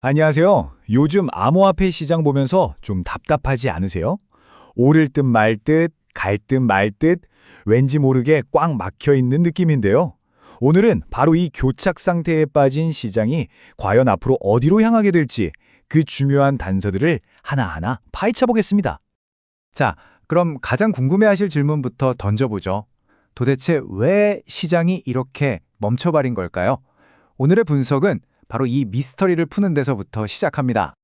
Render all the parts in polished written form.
안녕하세요. 요즘 암호화폐 시장 보면서 좀 답답하지 않으세요? 오를 듯 말 듯, 갈 듯 말 듯, 왠지 모르게 꽉 막혀 있는 느낌인데요. 오늘은 바로 이 교착 상태에 빠진 시장이 과연 앞으로 어디로 향하게 될지 그 중요한 단서들을 하나하나 파헤쳐 보겠습니다. 자, 그럼 가장 궁금해하실 질문부터 던져보죠. 도대체 왜 시장이 이렇게 멈춰버린 걸까요? 오늘의 분석은 바로 이 미스터리를 푸는 데서부터 시작합니다.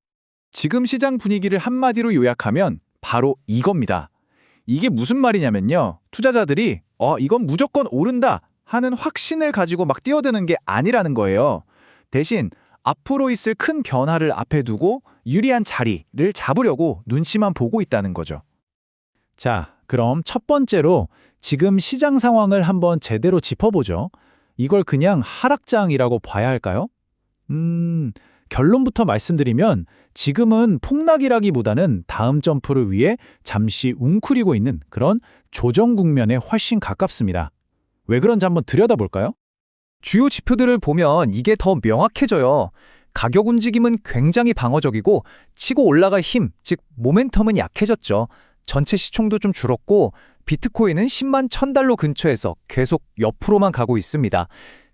지금 시장 분위기를 한마디로 요약하면 바로 이겁니다. 이게 무슨 말이냐면요. 투자자들이 이건 무조건 오른다 하는 확신을 가지고 막 뛰어드는 게 아니라는 거예요. 대신 앞으로 있을 큰 변화를 앞에 두고 유리한 자리를 잡으려고 눈치만 보고 있다는 거죠. 자, 그럼 첫 번째로 지금 시장 상황을 한번 제대로 짚어보죠. 이걸 그냥 하락장이라고 봐야 할까요? 결론부터 말씀드리면 지금은 폭락이라기보다는 다음 점프를 위해 잠시 웅크리고 있는 그런 조정 국면에 훨씬 가깝습니다. 왜 그런지 한번 들여다볼까요? 주요 지표들을 보면 이게 더 명확해져요. 가격 움직임은 굉장히 방어적이고 치고 올라갈 힘, 즉 모멘텀은 약해졌죠. 전체 시총도 좀 줄었고 비트코인은 10만 1000달러 근처에서 계속 옆으로만 가고 있습니다.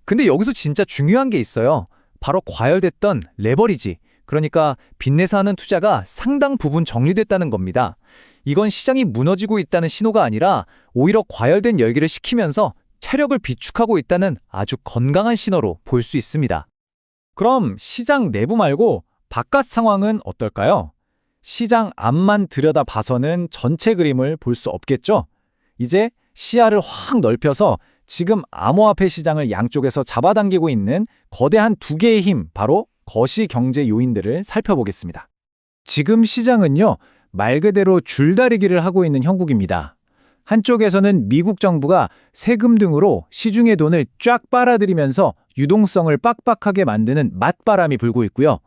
근데 여기서 진짜 중요한 게 있어요. 바로 과열됐던 레버리지, 그러니까 빚내서 하는 투자가 상당 부분 정리됐다는 겁니다. 이건 시장이 무너지고 있다는 신호가 아니라 오히려 과열된 열기를 식히면서 체력을 비축하고 있다는 아주 건강한 신호로 볼 수 있습니다. 그럼 시장 내부 말고 바깥 상황은 어떨까요? 시장 앞만 들여다봐서는 전체 그림을 볼 수 없겠죠? 이제 시야를 확 넓혀서 지금 암호화폐 시장을 양쪽에서 잡아당기고 있는 거대한 두 개의 힘, 바로 거시 경제 요인들을 살펴보겠습니다. 지금 시장은요, 말 그대로 줄다리기를 하고 있는 형국입니다. 한쪽에서는 미국 정부가 세금 등으로 시중의 돈을 쫙 빨아들이면서 유동성을 빡빡하게 만드는 맞바람이 불고 있고요.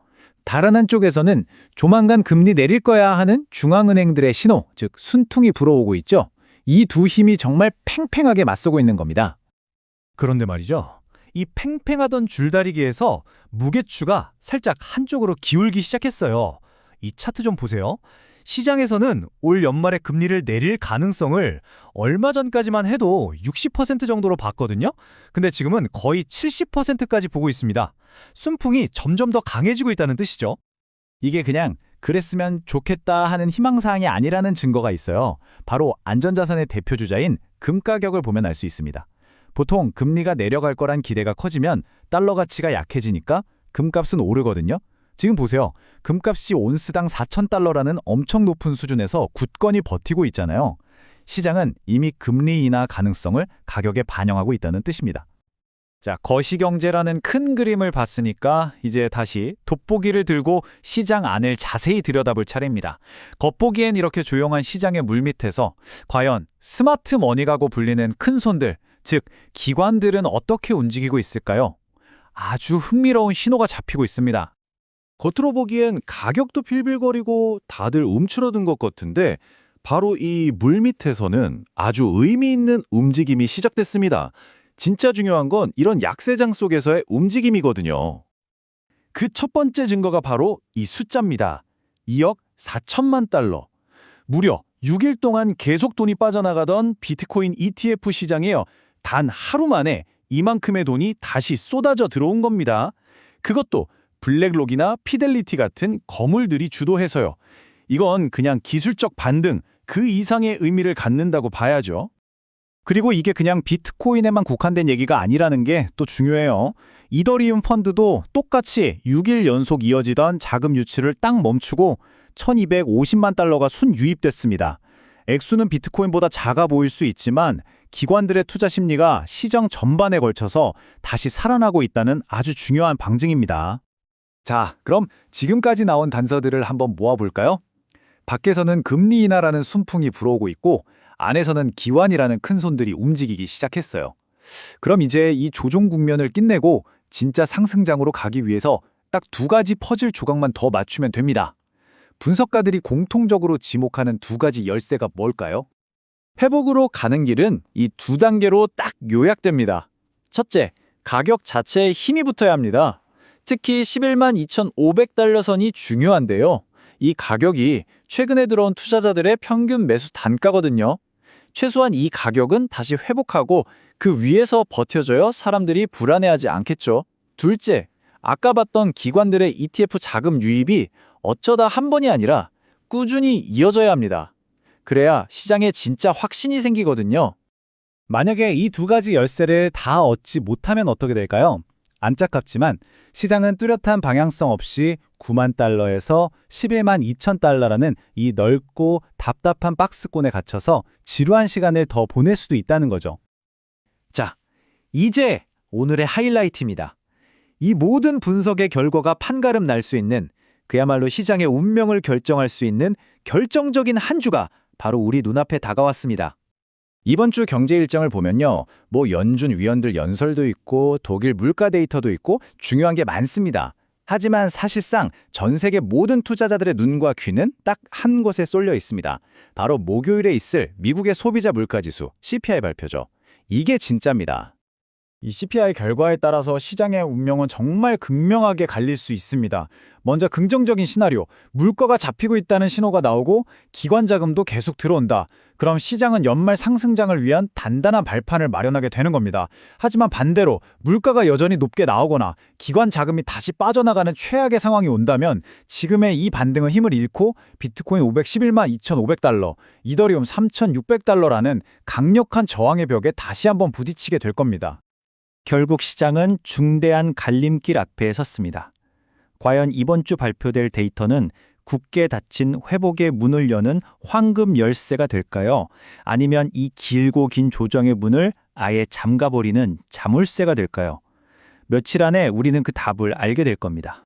다른 한쪽에서는 조만간 금리 내릴 거야 하는 중앙은행들의 신호, 즉 순퉁이 불어오고 있죠. 이 두 힘이 정말 팽팽하게 맞서고 있는 겁니다. 그런데 말이죠. 이 팽팽하던 줄다리기에서 무게추가 살짝 한쪽으로 기울기 시작했어요. 이 차트 좀 보세요. 시장에서는 올 연말에 금리를 내릴 가능성을 얼마 전까지만 해도 60% 정도로 봤거든요. 근데 지금은 거의 70%까지 보고 있습니다. 순풍이 점점 더 강해지고 있다는 뜻이죠. 이게 그냥 그랬으면 좋겠다 하는 희망사항이 아니라는 증거가 있어요. 바로 안전자산의 대표 주자인 금 가격을 보면 알 수 있습니다. 보통 금리가 내려갈 거란 기대가 커지면 달러 가치가 약해지니까 금값은 오르거든요. 지금 보세요. 금값이 온스당 4,000달러라는 엄청 높은 수준에서 굳건히 버티고 있잖아요. 시장은 이미 금리 인하 가능성을 가격에 반영하고 있다는 뜻입니다. 자, 거시경제라는 큰 그림을 봤으니까 이제 다시 돋보기를 들고 시장 안을 자세히 들여다볼 차례입니다. 겉보기엔 이렇게 조용한 시장의 물밑에서 과연 스마트 머니라고 불리는 큰 손들, 즉 기관들은 어떻게 움직이고 있을까요? 아주 흥미로운 신호가 잡히고 있습니다. 겉으로 보기엔 가격도 필빌거리고 다들 움츠러든 것 같은데 바로 이 물밑에서는 아주 의미 있는 움직임이 시작됐습니다. 진짜 중요한 건 이런 약세장 속에서의 움직임이거든요. 그 첫 번째 증거가 바로 이 숫자입니다. 2억 4천만 달러. 무려 6일 동안 계속 돈이 빠져나가던 비트코인 ETF 시장에요. 단 하루 만에 이만큼의 돈이 다시 쏟아져 들어온 겁니다. 그것도 블랙록이나 피델리티 같은 거물들이 주도해서요. 이건 그냥 기술적 반등, 그 이상의 의미를 갖는다고 봐야죠. 그리고 이게 그냥 비트코인에만 국한된 얘기가 아니라는 게 또 중요해요. 이더리움 펀드도 똑같이 6일 연속 이어지던 자금 유출을 딱 멈추고 1250만 달러가 순유입됐습니다. 액수는 비트코인보다 작아 보일 수 있지만 기관들의 투자 심리가 시장 전반에 걸쳐서 다시 살아나고 있다는 아주 중요한 방증입니다. 자, 그럼 지금까지 나온 단서들을 한번 모아볼까요? 밖에서는 금리 인하라는 순풍이 불어오고 있고 안에서는 기관이라는 큰 손들이 움직이기 시작했어요. 그럼 이제 이 조종 국면을 끝내고 진짜 상승장으로 가기 위해서 딱 두 가지 퍼즐 조각만 더 맞추면 됩니다. 분석가들이 공통적으로 지목하는 두 가지 열쇠가 뭘까요? 회복으로 가는 길은 이 두 단계로 딱 요약됩니다. 첫째, 가격 자체에 힘이 붙어야 합니다. 특히 11만 2,500달러 선이 중요한데요. 이 가격이 최근에 들어온 투자자들의 평균 매수 단가거든요. 최소한 이 가격은 다시 회복하고 그 위에서 버텨줘야 사람들이 불안해하지 않겠죠. 둘째, 아까 봤던 기관들의 ETF 자금 유입이 어쩌다 한 번이 아니라 꾸준히 이어져야 합니다. 그래야 시장에 진짜 확신이 생기거든요. 만약에 이 두 가지 열쇠를 다 얻지 못하면 어떻게 될까요? 안타깝지만 시장은 뚜렷한 방향성 없이 9만 달러에서 11만 2천 달러라는 이 넓고 답답한 박스권에 갇혀서 지루한 시간을 더 보낼 수도 있다는 거죠. 자, 이제 오늘의 하이라이트입니다. 이 모든 분석의 결과가 판가름 날 수 있는, 그야말로 시장의 운명을 결정할 수 있는 결정적인 한 주가 바로 우리 눈앞에 다가왔습니다. 이번 주 경제 일정을 보면요. 연준 위원들 연설도 있고 독일 물가 데이터도 있고 중요한 게 많습니다. 하지만 사실상 전 세계 모든 투자자들의 눈과 귀는 딱 한 곳에 쏠려 있습니다. 바로 목요일에 있을 미국의 소비자 물가지수 CPI 발표죠. 이게 진짜입니다. 이 CPI 결과에 따라서 시장의 운명은 정말 극명하게 갈릴 수 있습니다. 먼저 긍정적인 시나리오, 물가가 잡히고 있다는 신호가 나오고 기관 자금도 계속 들어온다. 그럼 시장은 연말 상승장을 위한 단단한 발판을 마련하게 되는 겁니다. 하지만 반대로 물가가 여전히 높게 나오거나 기관 자금이 다시 빠져나가는 최악의 상황이 온다면 지금의 이 반등은 힘을 잃고 비트코인 511만 2,500달러, 이더리움 3,600달러라는 강력한 저항의 벽에 다시 한번 부딪히게 될 겁니다. 결국 시장은 중대한 갈림길 앞에 섰습니다. 과연 이번 주 발표될 데이터는 굳게 닫힌 회복의 문을 여는 황금 열쇠가 될까요? 아니면 이 길고 긴 조정의 문을 아예 잠가버리는 자물쇠가 될까요? 며칠 안에 우리는 그 답을 알게 될 겁니다.